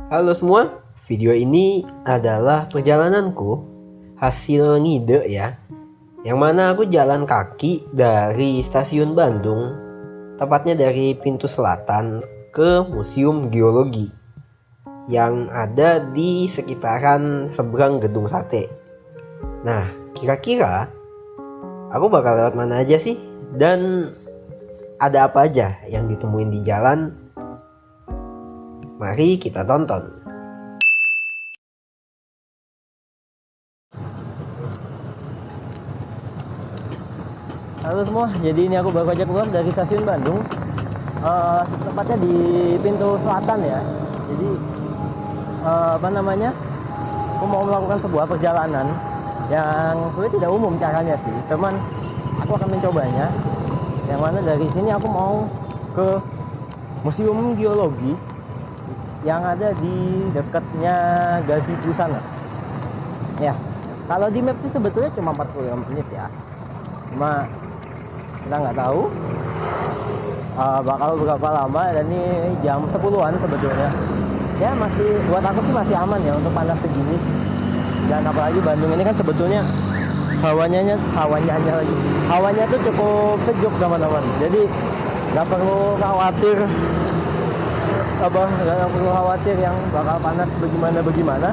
Halo semua, video ini adalah perjalananku hasil ngide ya. Yang mana aku jalan kaki dari stasiun Bandung, tepatnya dari pintu selatan ke Museum Geologi yang ada di sekitaran seberang Gedung Sate. Nah, kira-kira aku bakal lewat mana aja sih? Dan ada apa aja yang ditemuin di jalan? Mari kita tonton. Halo semua, jadi ini aku baru aja keluar dari stasiun Bandung, tepatnya di pintu selatan ya. Jadi aku mau melakukan sebuah perjalanan yang sebenarnya tidak umum caranya sih, cuman aku akan mencobanya. Yang mana dari sini aku mau ke Museum Geologi yang ada di dekatnya Gazibu sana. Ya, kalau di map sih sebetulnya cuma 45 menit ya. Cuma kita nggak tahu bakal berapa lama, dan ini jam 10-an sebetulnya. Ya masih, buat aku sih masih aman ya untuk panas segini. Dan apalagi Bandung ini kan sebetulnya hawanya tuh cukup sejuk teman-teman. Jadi nggak perlu khawatir yang bakal panas bagaimana.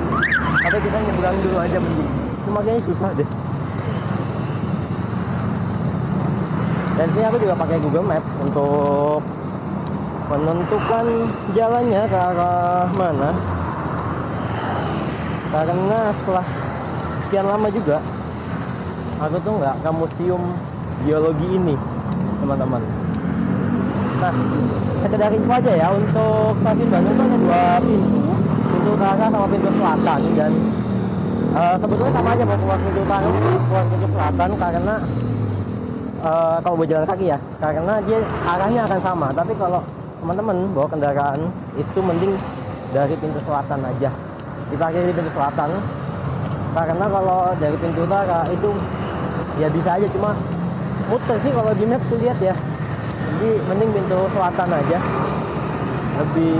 Tapi kita nyebrang dulu aja mending. Cuma kayaknya susah deh. Dan sini aku juga pakai Google Maps untuk menentukan jalannya ke arah mana. Karena setelah sekian lama juga aku tuh nggak ke Museum Geologi ini, teman-teman. Nah, sekedar info aja ya, untuk stasiun Bandung itu ada dua pintu utara sama pintu selatan. Dan sebetulnya sama aja mau keluar pintu utara, keluar pintu selatan, karena kalau buat jalan kaki ya, karena dia arahnya akan sama. Tapi kalau teman-teman bawa kendaraan itu mending dari pintu selatan aja, diparkir di pintu selatan. Karena kalau dari pintu utara itu ya bisa aja, cuma muter sih kalau di map tuh lihat ya. Jadi mending pintu selatan aja, lebih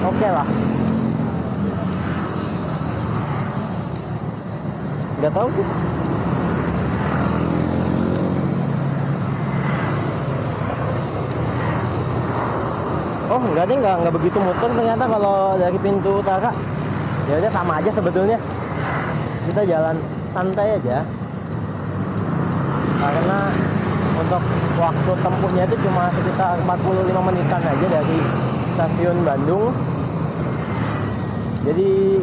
oke lah. Nggak tahu sih. Oh enggak deh, nggak begitu muter ternyata kalau dari pintu utara. Ya udah sama aja sebetulnya. Kita jalan santai aja. Karena untuk waktu tempuhnya itu cuma sekitar 45 menitan aja dari stasiun Bandung. Jadi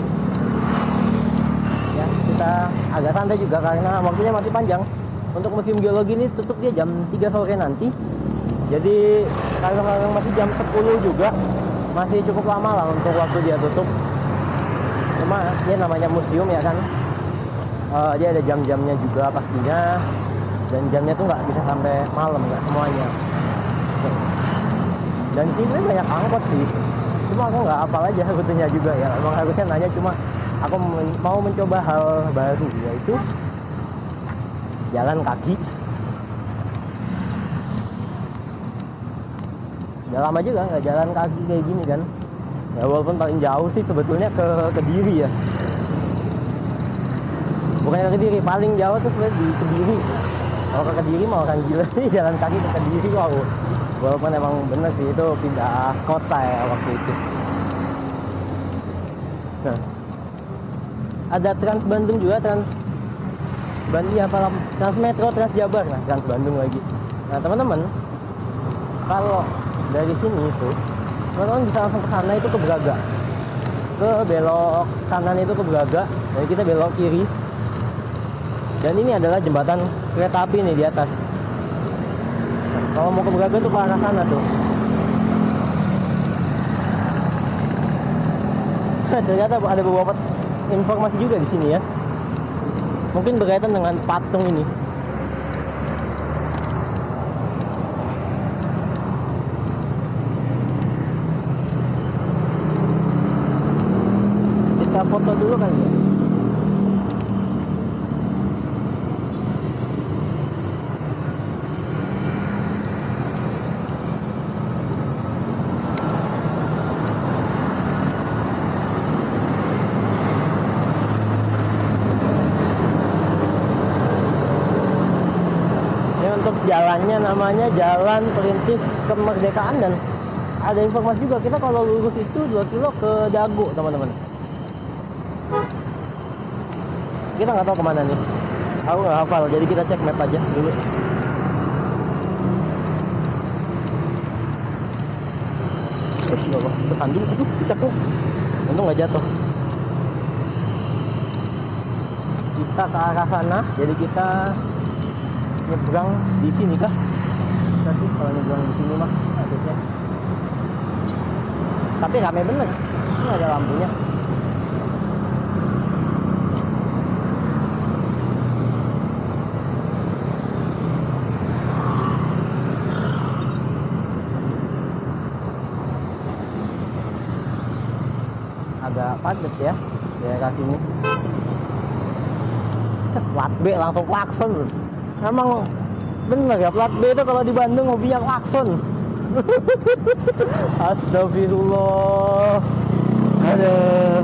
ya kita agak santai juga karena waktunya masih panjang. Untuk Museum Geologi ini tutup dia jam 3 sore nanti. Jadi kalau masih jam 10 juga masih cukup lama lah untuk waktu dia tutup. Cuma dia namanya museum ya kan, dia ada jam-jamnya juga pastinya. Dan jamnya tuh nggak bisa sampai malam, nggak semuanya. Dan sini banyak angkot sih, cuma aku nggak hafal aja rutenya juga ya. Emang harusnya nanya, cuma aku mau mencoba hal baru, yaitu jalan kaki. Udah lama juga nggak jalan kaki kayak gini kan. Ya walaupun paling jauh sih sebetulnya ke Kediri ya. Bukan ke Kediri, paling jauh tuh sebenarnya di Kediri. Kalau ke Kediri mau orang gila sih jalan kaki ke Kediri. Wow. Walaupun emang bener sih itu pindah kota ya waktu itu. Nah, ada Trans Bandung juga, Trans Metro, Trans Jabar. Nah, Trans Bandung lagi. Nah teman-teman, kalau dari sini itu teman-teman bisa langsung ke sana, itu ke Braga, ke belok kanan itu ke Braga, jadi kita belok kiri. Dan ini adalah jembatan kereta api nih di atas. Nah, kalau mau ke Braga tuh ke arah sana tuh. Ternyata ada beberapa informasi juga di sini ya, mungkin berkaitan dengan patung ini. Kita foto dulu kan ya. jalannya namanya Jalan Perintis Kemerdekaan, dan ada informasi juga kita kalau lurus itu 2 kilo ke Dago teman-teman. Kita nggak tahu kemana nih, aku nggak hafal, jadi kita cek map aja dulu. Ya Allah, bersandung, aduh, jatuh. Untung nggak jatuh. Kita ke arah sana, jadi kita nyebrang di sini kah? Nanti kalau nyebrang di sini mah harusnya. Tapi rame bener, ini ada lampunya. Agak padat ya daerah sini. Plat B langsung klakson. Emang bener ya, plat B itu kalau di Bandung hobinya klakson. Astagfirullah. Aduh.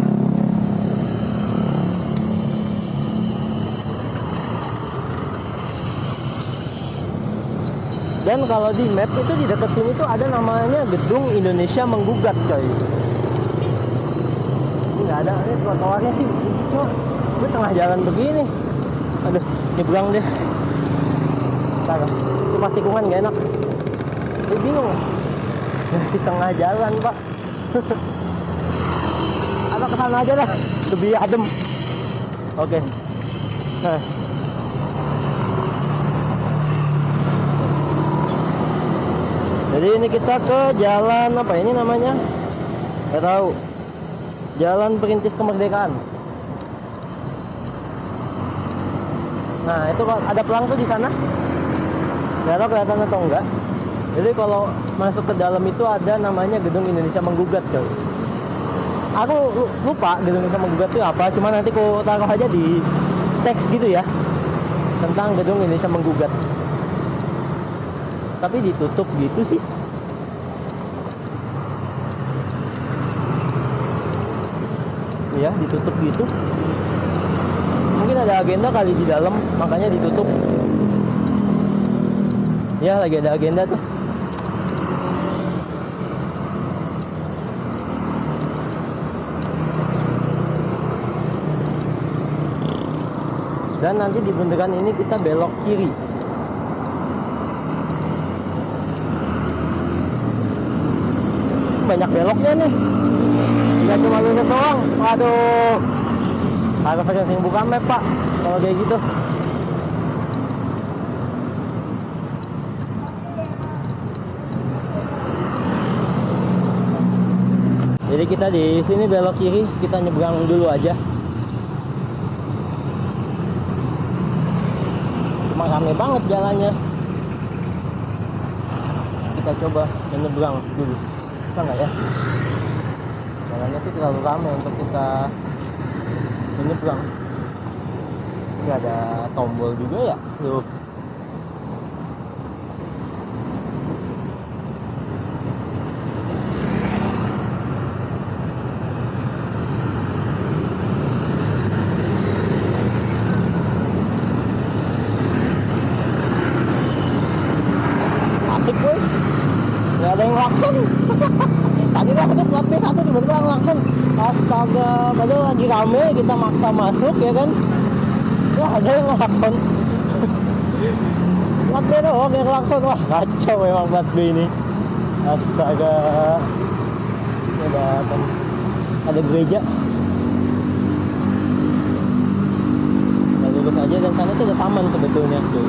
Dan kalau di map itu di dekat sini tuh ada namanya Gedung Indonesia Menggugat, coy. Nggak ada, ini trotoarnya sih. Gue tengah jalan begini. Aduh, nyebrang deh. Ntar, itu pas tikungan gak enak. Gue bingung. Di tengah jalan, Pak. Atau kesana aja lah, lebih adem. Oke. Nah. Jadi ini kita ke jalan apa ini namanya? Gak tahu. Jalan Perintis Kemerdekaan. Nah, itu ada pelang tuh di sana. Nggak tahu kelihatan atau enggak. Jadi kalau masuk ke dalam itu ada namanya Gedung Indonesia Menggugat, coy. Aku lupa Gedung Indonesia Menggugat itu apa. Cuma nanti aku taruh aja di teks gitu ya, tentang Gedung Indonesia Menggugat. Tapi ditutup gitu sih. Ya, ditutup gitu. Mungkin ada agenda kali di dalam, makanya ditutup. Ya, lagi ada agenda tuh. Dan nanti di bundaran ini kita belok kiri. Banyak beloknya nih. Nggak cuma lurus doang. Waduh, harus sering buka map, Pak, kalau kayak gitu. Jadi kita di sini belok kiri, kita nyebrang dulu aja. Cuma rame banget jalannya. Kita coba nyebrang dulu. Bisa nggak ya? Jalannya sih terlalu ramai untuk kita menyeberang. Ini ada tombol juga ya, tuh. Asik boy, nggak ada yang lakson. Tadi aku tuh plat B1 tiba-tiba langsung, astaga, padahal lagi rame, kita maksa masuk ya kan. Wah, ada yang ngelakson. Plat B doang yang ngelakson. Wah, kacau memang plat B ini. Astaga. Ada gereja. Kita lurus aja, dan sana tuh ada taman sebetulnya tuh.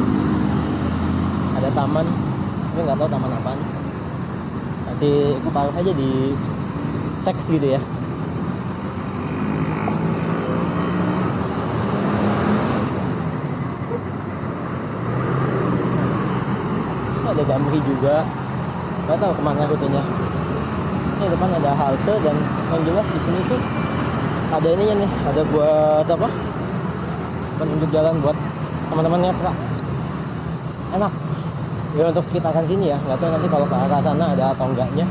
Ada taman, tapi nggak tahu taman apaan. Nanti aku taruh aja di teks gitu ya. Ada Damri juga, nggak tahu kemana rutenya. Ini depan ada halte, dan yang jelas di sini tuh ada ininya nih, ada buat apa? Penunjuk jalan buat teman-teman netra. Enak. Ya untuk sekitaran sini ya, nggak tahu nanti kalau ke arah sana ada atau enggaknya.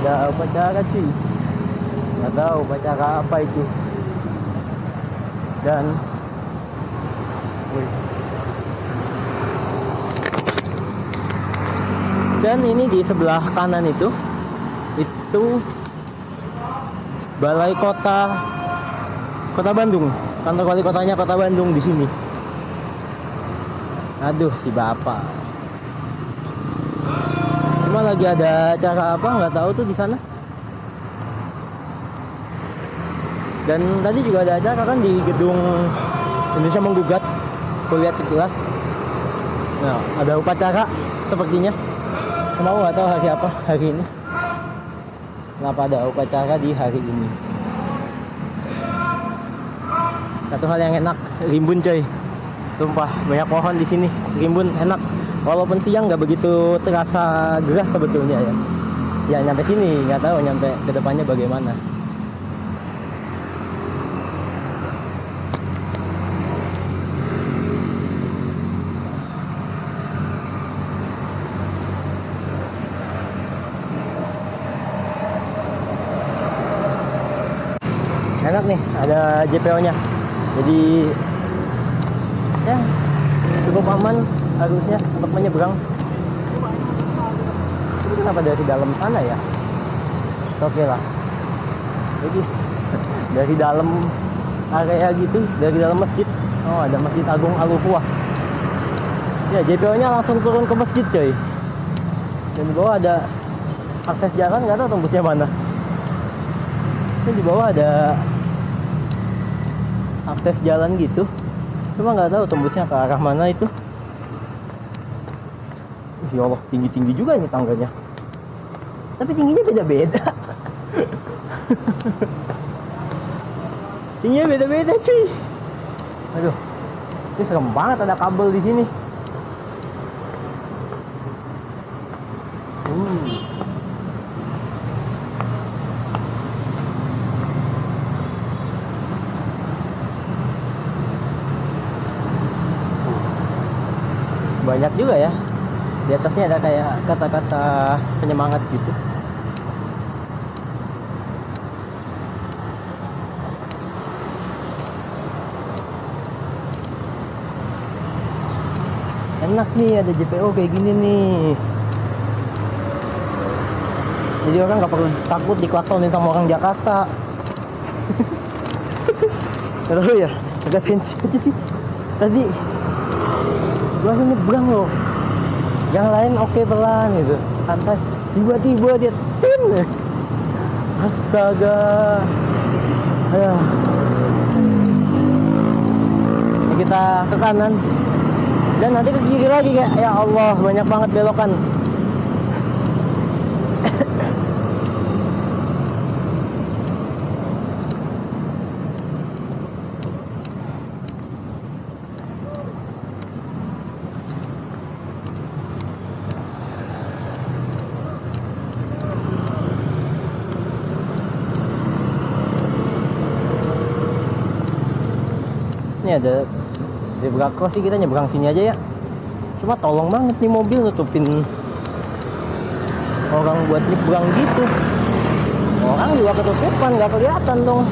ada upacara cuy. Nggak tahu upacara apa itu. Dan ini di sebelah kanan itu balai kota Bandung, kantor wali kotanya kota Bandung di sini. Aduh si bapak, cuma lagi ada acara apa nggak tahu tuh di sana. Dan tadi juga ada acara kan di gedung Indonesia Menggugat, aku lihat sekilas. Nah ada upacara sepertinya. Mau nggak tahu hari apa hari ini. Kenapa ada upacara di hari ini? Satu hal yang enak, rimbun coy. Sumpah banyak pohon di sini, rimbun enak. Walaupun siang nggak begitu terasa gerah sebetulnya ya. Ya nyampe sini nggak tahu nyampe kedepannya bagaimana. Enak nih, ada JPO-nya. Jadi ya cukup aman harusnya untuk menyeberang. Ini kenapa dari dalam sana ya? Oke lah. Jadi dari dalam area gitu, dari dalam masjid. Oh ada Masjid Agung Al-Ukhwah. Ya JPO-nya langsung turun ke masjid coy. Dan di bawah ada akses jalan, nggak tahu tembusnya mana. Ini di bawah ada akses jalan gitu, cuma nggak tahu tembusnya ke arah mana itu. Ya Allah, tinggi-tinggi juga ini tangganya, tapi tingginya beda-beda. Tingginya beda-beda cuy. Aduh, ini serem banget ada kabel di sini. Banyak juga ya, di atasnya ada kayak kata-kata penyemangat gitu. Enak nih ada JPO kayak gini nih, jadi orang nggak perlu takut diklaksonin sama orang Jakarta. Terus ya agak sensi aja sih tadi. Gua ini nyebrang loh, yang lain oke pelan gitu, santai. Tiba-tiba dia tin, astaga. Ini kita ke kanan dan nanti ke kiri lagi kayak ya Allah banyak banget belokan. Ini ada zebra cross sih, kita nyebrang sini aja ya. Cuma tolong banget nih mobil nutupin orang buat nyebrang gitu. Orang juga ketutupan, nggak kelihatan dong.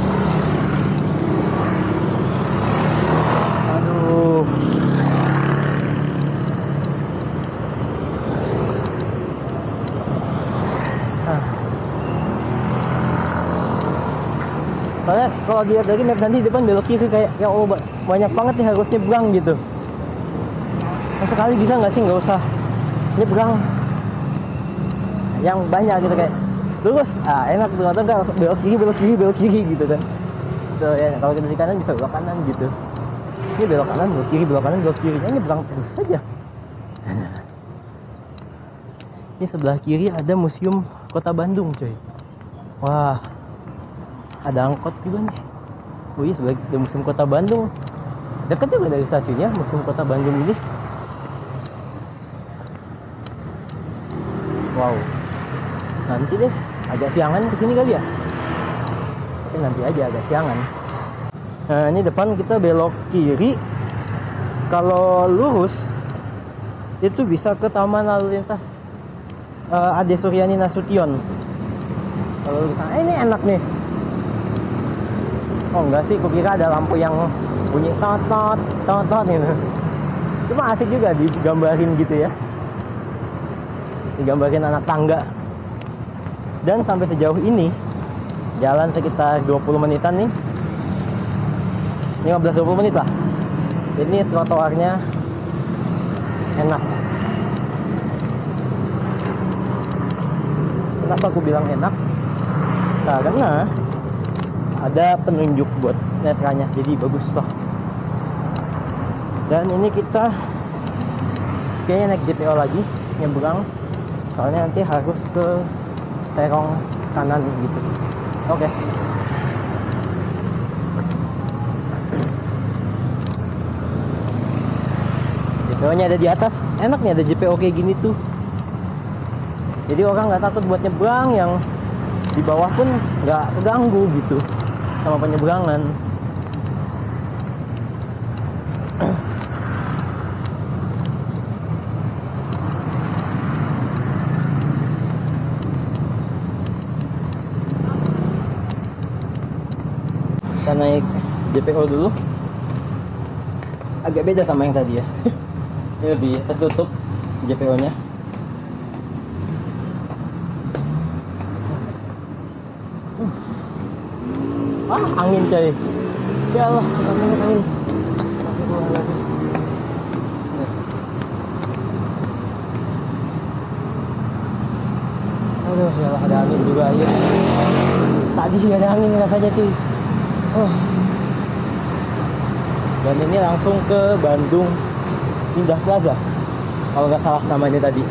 Aduh. Soalnya kalau dilihat dari map nanti depan belok kiri kayak ya Allah banyak banget nih harus nyebrang gitu. Nah, sekali bisa nggak sih nggak usah nyebrang yang banyak gitu kayak lurus, enak tuh atau enggak belok kiri gitu kan. So, ya kalau kita di kanan bisa belok kanan gitu. Ini belok kanan belok kiri ini nyebrang terus saja. Ini sebelah kiri ada Museum Kota Bandung coy. Wah, ada angkot juga nih. Oh iya, sebelah ada Museum Kota Bandung. Dekat juga dari stasiunnya Museum Kota Bandung ini. Wow. Nanti deh agak siangan kesini kali ya. Tapi nanti aja agak siangan. Nah ini depan kita belok kiri. Kalau lurus itu bisa ke Taman Lalu Lintas Ade Suryani Nasution. Kalau lu kesana, ini enak nih. Oh enggak sih, kukira ada lampu yang bunyi tot gitu. Cuma asik juga digambarin gitu ya. Digambarin anak tangga. Dan sampai sejauh ini jalan sekitar 20 menitan nih. 15-20 menit lah. Ini trotoarnya enak. Kenapa aku bilang enak? Karena ada penunjuk buat netranya, jadi bagus lah. Dan ini kita kayaknya naik JPO lagi, nyebrang, soalnya nanti harus ke Serong kanan gitu. Oke. JPO-nya ada di atas, enak nih ada JPO kayak gini tuh. Jadi orang nggak takut buat nyebrang, yang di bawah pun nggak keganggu gitu sama penyeberangan. Kita naik JPO dulu. Agak beda sama yang tadi ya. Ini lebih tertutup JPO-nya. Angin coy. Ya Allah, angin. Aduh, ya Allah, ada angin juga ya. Tadi ada angin rasanya cuy. Dan ini langsung ke Bandung Indah Plaza, kalau nggak salah namanya tadi.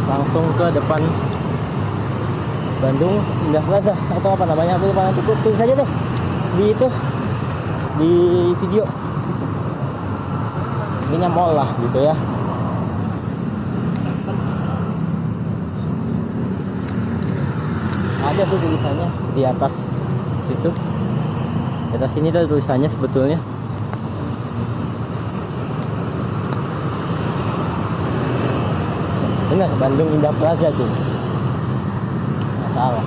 Langsung ke depan Bandung Indah Plaza atau apa namanya, aku lupa, nanti tulis aja deh di itu, di video. Ini mall lah gitu ya. Ada tuh tulisannya di atas situ, di atas sini tuh tulisannya sebetulnya. Benar, Bandung Indah Plaza tuh, nggak salah.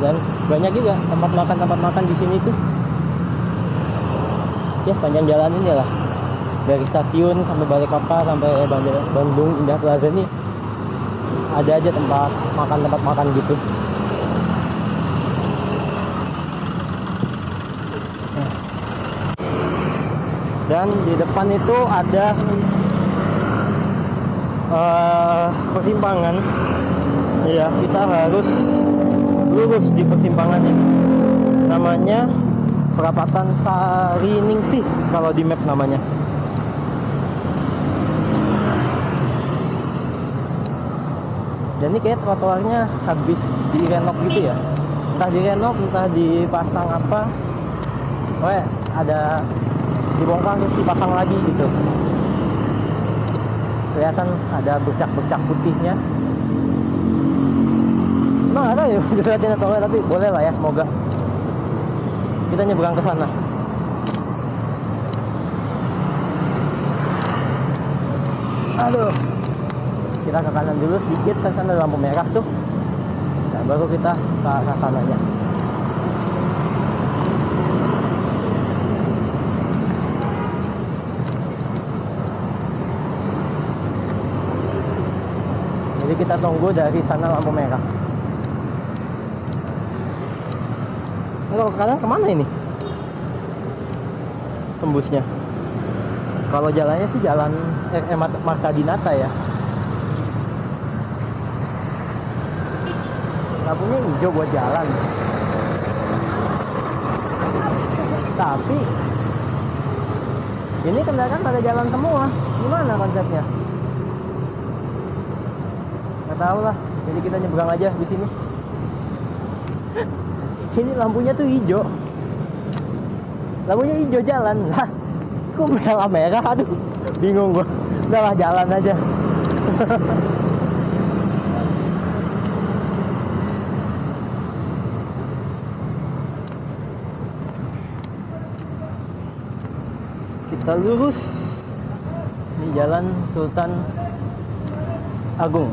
Dan banyak juga tempat makan di sini tuh. Ya sepanjang jalan ini lah, dari stasiun sampai Balikpapan sampai Bandung Indah Plaza ini ada aja tempat makan gitu. Dan di depan itu ada persimpangan. Ya, kita harus lurus di persimpangan ini. Namanya Perapatan Sariningsih kalau di map namanya. Dan ini kayak trotoarnya habis direnov gitu ya. Entah direnov, entah dipasang apa. Ada dibongkar terus dipasang lagi gitu. Kelihatan ada bercak-bercak putihnya. Nah, ada ya, dilihatin atau enggak, tapi boleh lah ya, semoga. Kita nyebrang ke sana. Aduh. Kita ke kanan dulu sedikit, kan sana ada lampu merah tuh. Nah, baru kita ke arah sananya. Jadi kita tunggu dari sana lampu merah. Kalau ke kanan kemana ini? Tembusnya. Kalau jalannya sih jalan Marta Dinata ya. Lampunya hijau buat jalan. Tapi ini kendaraan pada jalan semua. Gimana konsepnya? Nggak tahu lah. Jadi kita nyebrang aja di sini. Ini lampunya tuh hijau. lampunya hijau jalan. Lah, kok merah, aduh, bingung gua. Udahlah, jalan aja. Kita lurus. Ini Jalan Sultan Agung.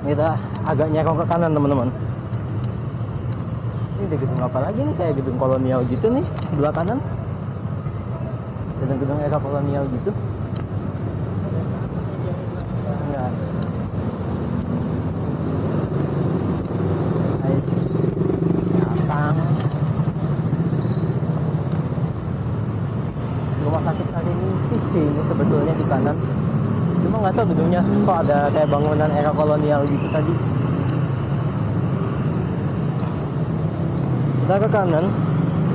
Kita agak nyerong ke kanan teman-teman. Ini ada gedung apa lagi nih, kayak gedung kolonial gitu nih sebelah kanan. Gedung-gedung era kolonial gitu. Enggak. Datang. Rumah sakit Sarinisi sih ini sebetulnya di kanan. Cuma nggak tahu gedungnya kok ada kayak bangunan era kolonial gitu tadi. Kita ke kanan,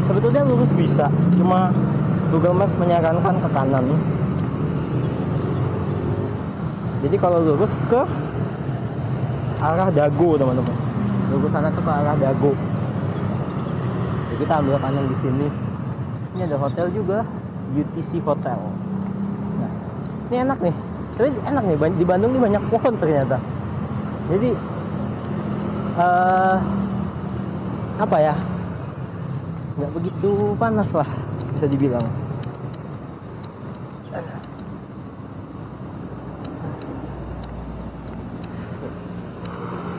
sebetulnya lurus bisa, cuma Google Maps menyarankan ke kanan. Jadi kalau lurus ke arah Dago teman-teman, lurus sana tuh ke arah Dago. Jadi kita ambil kanan di sini. Ini ada hotel juga, UTC Hotel. Nah, ini enak nih. Tapi enak nih, di Bandung ini banyak pohon ternyata. Jadi apa ya, nggak begitu panas lah bisa dibilang.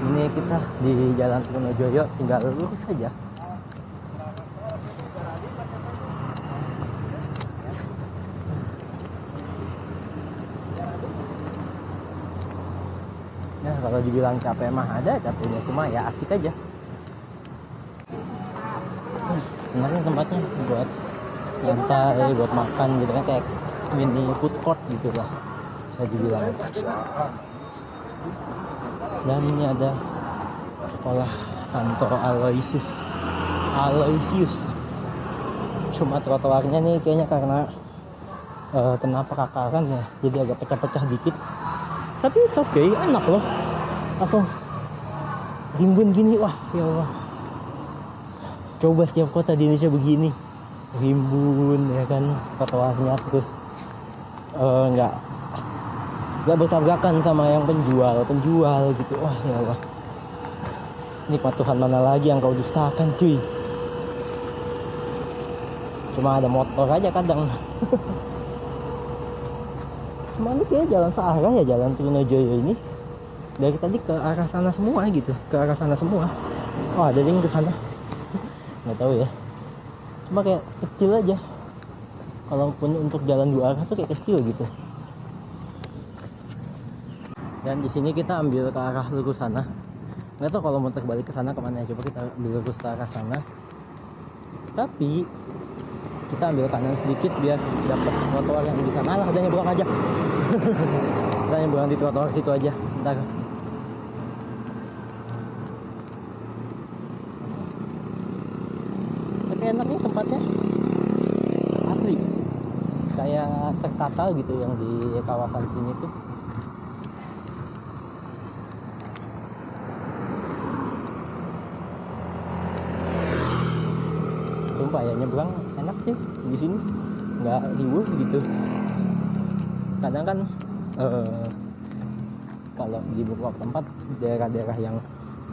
Ini kita di Jalan Trunojoyo, tinggal lurus saja. Ya, kalau dibilang capek mah ada capeknya, cuma ya asik aja. Enak tempatnya buat nyantai, buat makan gitu kan, kayak mini food court gitu lah bisa dibilang. Dan ini ada sekolah Santo Aloysius. Cuma trotoarnya nih kayaknya karena kena perakaran ya, jadi agak pecah-pecah dikit. Tapi it's okay, enak loh. Langsung rimbun gini, wah ya Allah. Coba setiap kota di Indonesia begini, rimbun ya kan trotoarnya, terus nggak bertabrakan sama yang penjual gitu. Wah ya Allah, nikmat Tuhan mana lagi yang kau dustakan cuy. Cuma ada motor aja kadang. Cuma ini kayak jalan searah ya, Jalan Trunojoyo ini. Dari tadi ke arah sana semua gitu, ke arah sana semua. Oh ada yang ke sana. Nggak tahu ya. Cuma kayak kecil aja. Kalaupun untuk jalan dua arah tuh kayak kecil gitu. Dan di sini kita ambil ke arah lurus sana. Nggak tahu kalau mau terbalik ke sana kemana ya. Coba kita ambil lurus ke arah sana. Tapi kita ambil kanan sedikit biar dapat trotoar yang di sana. Lah, udah nyebrang aja. Udah nyebrang di trotoar situ aja. Bentar. Tapi enak nih tempatnya. Asli. Kayak tertata gitu yang di kawasan sini tuh. Sumpah ya, nyebrang enak sih di sini, nggak riuh gitu. Kadang kan kalau di beberapa tempat daerah-daerah yang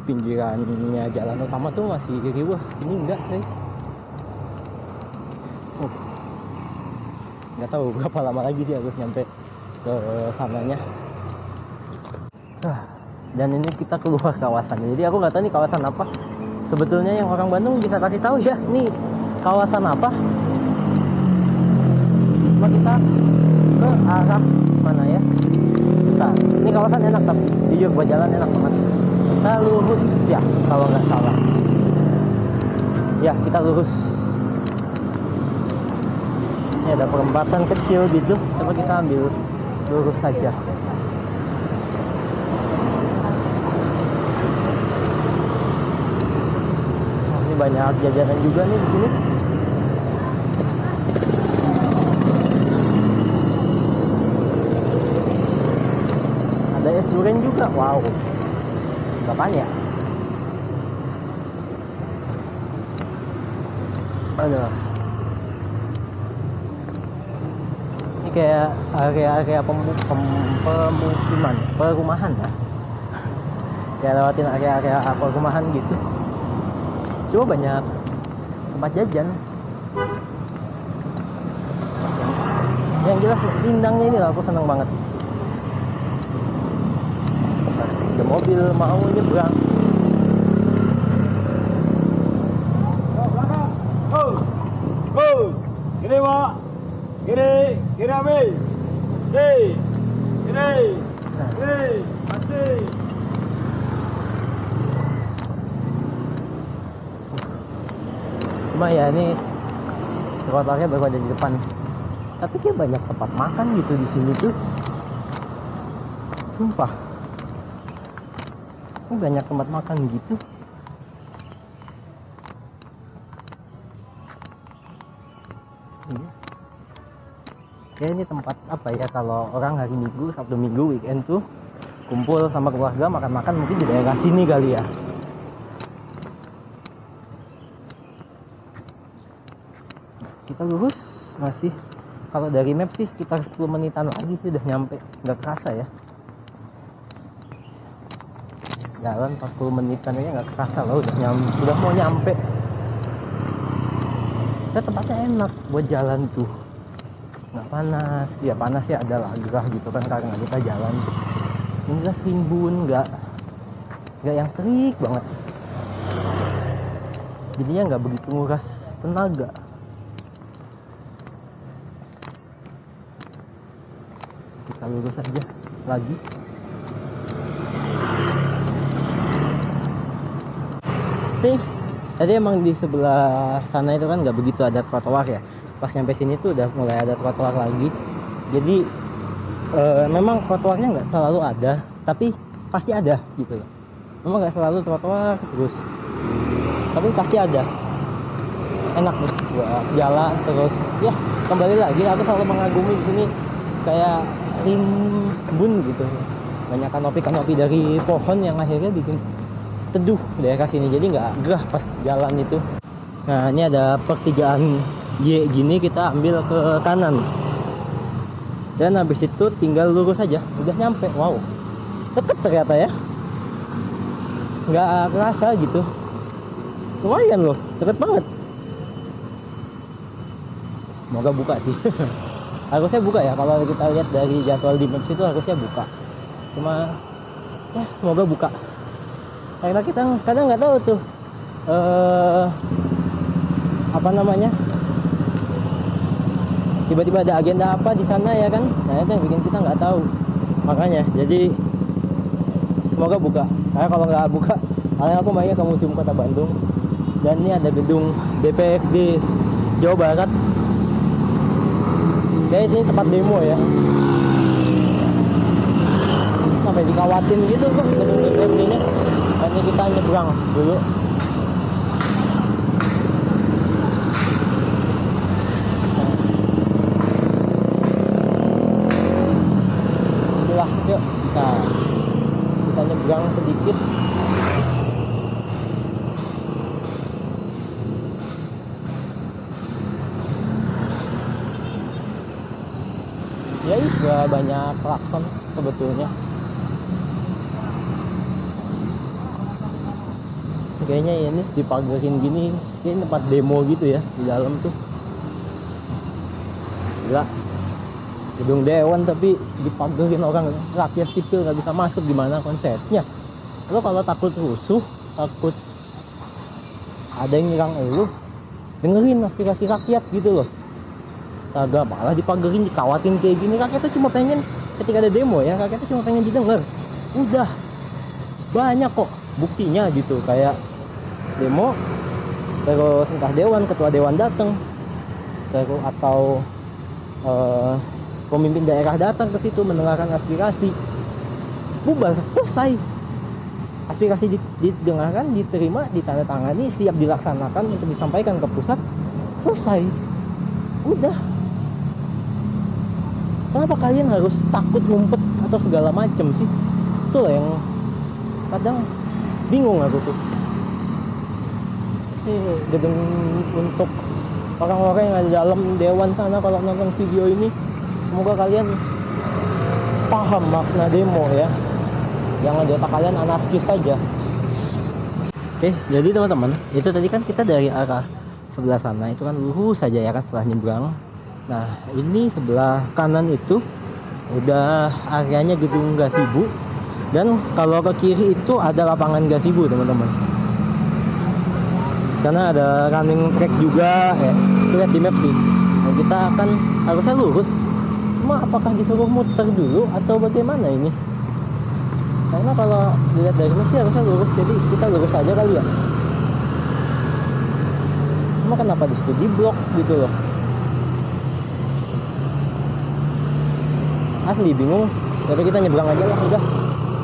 pinggirannya jalan utama tuh masih riuh, ini enggak sih. Nggak tahu berapa lama lagi sih harus nyampe ke sananya. Dan ini kita keluar kawasan, jadi aku nggak tahu nih kawasan apa. Sebetulnya yang orang Bandung bisa kasih tahu ya, nih kawasan apa. Cuma kita ke arah mana ya? Nah, ini kawasan enak tapi jujur buat jalan enak banget. Kita lurus ya kalau nggak salah. Ya kita lurus. Ini ada perempatan kecil gitu. Coba kita ambil lurus saja. Banyak jajanan juga nih di sini. duren juga. Wow, kapan ya? Aduh, ini kayak area pemukiman, perumahan ya, kayak lewatin area perumahan gitu. Cuma banyak tempat jajan. Yang jelas rindangnya ini lah aku seneng banget. Ada mobil mau nyebrang. Kiri Pak, kiri ambil, kiri, masih. Cuma ya ini trotoarnya baru ada di depan. Tapi kayak banyak tempat makan gitu di sini tuh. Sumpah. Ini banyak tempat makan gitu. Iya. Kayak ini tempat apa ya, kalau orang hari Minggu, Sabtu Minggu, weekend tuh kumpul sama keluarga makan-makan, mungkin di daerah sini kali ya. Kita lurus masih, kalau dari map sih sekitar 10 menitan lagi sih udah nyampe, nggak kerasa ya. Jalan 40 menitan aja nggak kerasa loh, udah mau nyampe. Tempatnya enak buat jalan tuh, nggak panas ya, ada lah gerah gitu kan karena kita jalan. Ini jelas rimbun, nggak yang terik banget, jadinya nggak begitu nguras tenaga. Kita lurus aja lagi. Nih, tadi emang di sebelah sana itu kan nggak begitu ada trotoar ya. Pas nyampe sini tuh udah mulai ada trotoar lagi. Jadi memang trotoarnya nggak selalu ada, tapi pasti ada gitu loh. Memang nggak selalu trotoar terus, tapi pasti ada. Enak nih buat jalan terus. Ya kembali lagi, aku selalu mengagumi di sini kayak rimbun gitu. Banyak kanopi dari pohon yang akhirnya bikin teduh daerah sini, jadi nggak gerah pas jalan itu. Nah ini ada pertigaan Y gini, kita ambil ke kanan dan habis itu tinggal lurus aja udah nyampe. Wow, deket ternyata ya, nggak kerasa gitu, lumayan loh, deket banget. Semoga buka sih. Harusnya buka ya, kalau kita lihat dari jadwal di maps itu harusnya buka, cuma ya semoga buka. Karena kita kadang nggak tahu tuh apa namanya, tiba-tiba ada agenda apa di sana ya kan. Nah itu yang bikin kita nggak tahu, makanya jadi semoga buka. Karena kalau nggak buka, paling aku mainnya ke Museum Kota Bandung, dan ini ada gedung DPRD Jawa Barat. Kayak sini tempat demo ya, sampai dikawatin gitu kok gedung DPRD-nya. Ini kita nyebrang dulu. Itulah, yuk kita nyebrang sedikit. Ya juga banyak klakson sebetulnya. Kayaknya ini dipagarin gini, ini tempat demo gitu ya di dalam tuh. Gila, gedung dewan tapi dipagarin, orang rakyat sipil nggak bisa masuk, gimana konsepnya? Lo kalau takut rusuh, takut ada yang nyerang lo, dengerin aspirasi rakyat gitu loh. Agak malah dipagarin, dikawatin kayak gini. Rakyatnya cuma pengen, ketika ada demo ya, rakyatnya cuma pengen didengar. Udah banyak kok buktinya gitu, kayak demo terus entah dewan, ketua dewan datang terus atau pemimpin daerah datang ke situ mendengarkan aspirasi, bubar, selesai. Aspirasi didengarkan, diterima, ditandatangani, siap dilaksanakan untuk disampaikan ke pusat, selesai. Udah. Kenapa kalian harus takut ngumpet atau segala macem sih? itu loh yang kadang bingung aku tuh. Ini gedung untuk orang-orang yang ada dalam dewan sana. Kalau nonton video ini, semoga kalian paham makna demo ya. Jangan di otak kalian anarkis saja. Oke, jadi teman-teman, itu tadi kan kita dari arah sebelah sana itu kan lurus saja ya kan setelah nyebrang. Nah, ini sebelah kanan itu udah areanya gedung Gasibu, dan kalau ke kiri itu ada lapangan Gasibu teman-teman. Sana ada running track juga ya. Lihat di map sih. Nah, kita akan harusnya lurus. Cuma apakah disuruh muter dulu atau bagaimana ini? Karena kalau dilihat dari map sih harusnya lurus, jadi kita lurus aja kali ya. Cuma kenapa disitu di blok gitu loh? Asli bingung. Tapi kita nyebrang aja lah udah.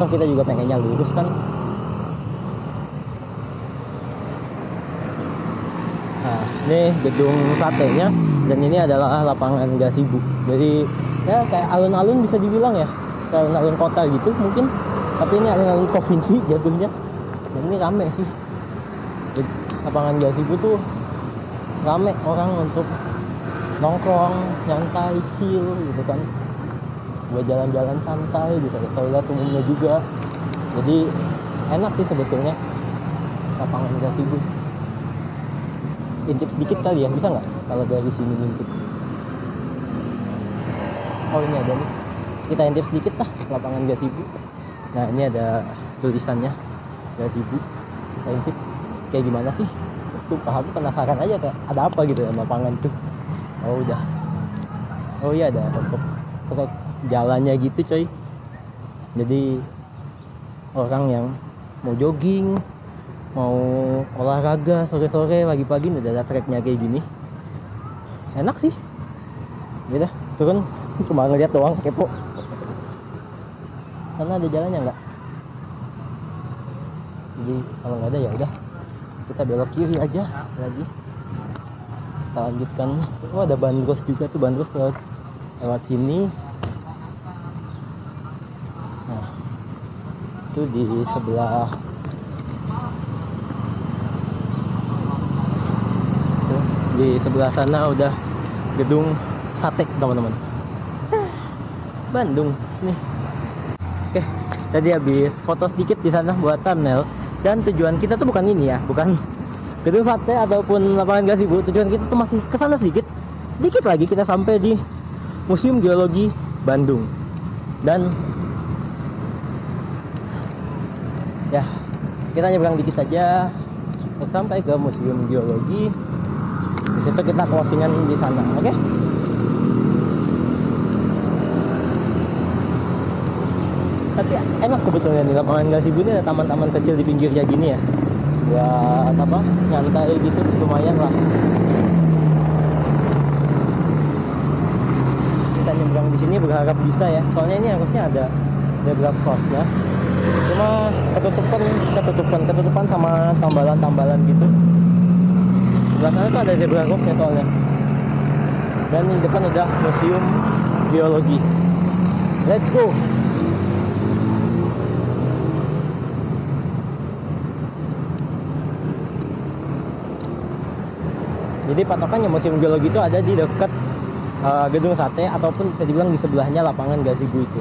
Toh kita juga pengennya lurus kan. Nah, ini gedung satenya, dan ini adalah lapangan Gasibu. Jadi ya kayak alun-alun bisa dibilang ya, kayak alun-alun kota gitu mungkin, tapi ini alun-alun provinsi jatuhnya. Dan ini rame sih. Lapangan Gasibu tuh rame orang untuk nongkrong, nyantai, chill gitu kan, buat jalan-jalan santai gitu. Toilet umumnya juga, jadi enak sih sebetulnya lapangan Gasibu. Intip sedikit kali ya, bisa nggak kalau dari sini ngintip? Oh ini ada nih, kita intip sedikit lah lapangan Gasibu. Nah ini ada tulisannya Gasibu, kita intip kayak gimana sih? Sumpah aku penasaran aja kayak ada apa gitu ya lapangan tuh. Oh udah, oh iya ada trek jalannya gitu coy. Jadi orang yang mau jogging, mau olahraga sore-sore pagi-pagi udah ada treknya kayak gini, enak sih. Gitu turun cuma ngeliat doang, kepo. Karena ada jalannya nggak, jadi kalau nggak ada ya udah kita belok kiri aja lagi, kita lanjutkan. Oh ada bandros juga tuh, bandros lewat sini. Nah itu di sebelah sana udah gedung sate teman-teman. Bandung nih. Oke, tadi habis foto sedikit di sana buat thumbnail, dan tujuan kita tuh bukan ini ya, bukan gedung sate ataupun lapangan Gasibu. Tujuan kita tuh masih ke sana sedikit lagi kita sampai di Museum Geologi Bandung. Dan ya kita nyebrang dikit aja untuk sampai ke Museum Geologi. Di situ kita closingan di sana, oke? Tapi enak sebetulnya nih lapangan Gasibu ini, ada taman-taman kecil di pinggirnya gini ya. Buat apa? Nyantai gitu, lumayan lah. Kita nyebrang di sini berharap bisa ya. Soalnya ini harusnya ada zebra crossnya. Cuma ketutupan sama tambalan-tambalan gitu. Sebelah sana tuh ada zebra crossnya soalnya. Dan di depan udah Museum Geologi. Let's go. Jadi patokannya Museum Geologi itu ada di dekat gedung sate, ataupun bisa dibilang di sebelahnya lapangan Gasibu itu.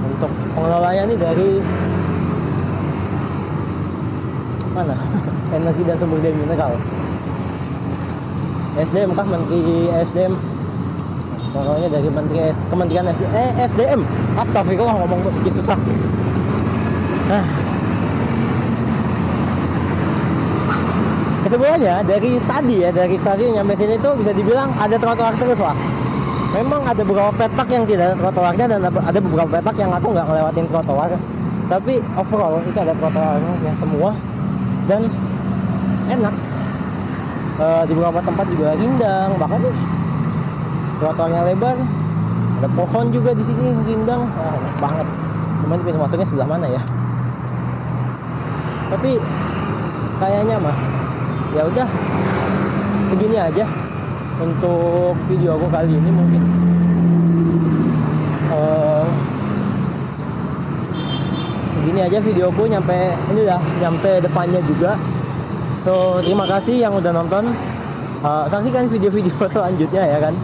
Untuk pengelolanya ini dari mana? Energi dan Sumber Daya Mineral. SDM kah? Menteri SDM. Pokoknya dari Kementerian SDM. Astagfirullah, ngomong begitu susah. Nah, kesemuanya dari tadi nyampe sini tuh bisa dibilang ada trotoar terus lah. Memang ada beberapa petak yang tidak ada trotoarnya, dan ada beberapa petak yang aku nggak ngelewatin trotoar. Tapi overall itu ada trotoarnya semua, dan enak. Di beberapa tempat juga rindang, bahkan trotoarnya lebar, ada pohon juga di sini rindang. Enak banget. Cuman pintu masuknya sebelah mana ya? Tapi kayaknya mah ya udah segini aja untuk video aku kali ini. Mungkin segini aja videoku, nyampe ini udah nyampe depannya juga. So terima kasih yang udah nonton. Saksikan video-video selanjutnya ya kan.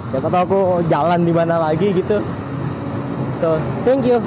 Siapa tahu aku jalan di mana lagi gitu. So thank you.